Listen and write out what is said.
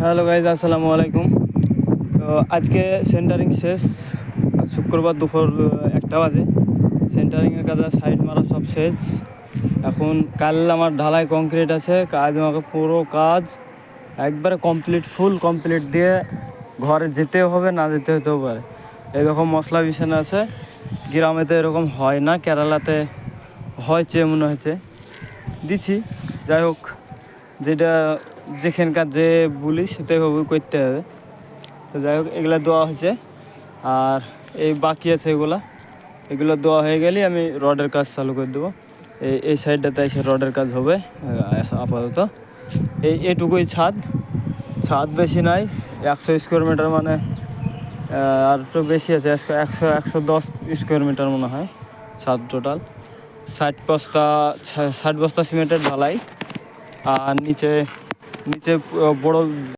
Hello guys, আসসালামু আলাইকুম। তো আজকে সেন্টারিং শেষ। শুক্রবার দুপুর 1টা বাজে। সেন্টারিংয়ের কাজ, সাইড মারা সব শেষ। এখন কাল আমার ঢালাই কংক্রিট আছে, কাজ আমাকে পুরো কাজ একবারে কমপ্লিট, ফুল কমপ্লিট দিয়ে ঘরে যেতে হবে, না যেতে হতেও পারে। এরকম মশলা বিছানা আছে, গ্রামেতে এরকম হয় না, কেরালাতে হয়েছে মনে হয়েছে, দিছি। যাই হোক, যেটা যেখানকার যে বলি সেটাই হবে, করতে হবে। তো যাই হোক, এগুলো দেওয়া হয়েছে, আর এই বাকি আছে এগুলো দেওয়া হয়ে গেলেই আমি রডের কাজ চালু করে দেবো। এই সাইডটাতে এসে রডের কাজ হবে আপাতত। এইটুকুই ছাদ বেশি নাই, 100 স্কোয়ার মিটার, মানে আর একটু বেশি আছে, 110 স্কোয়ার মিটার মনে হয় ছাদ টোটাল। 60 বস্তা সিমেন্টের ঢালাই, আর নিচে বড়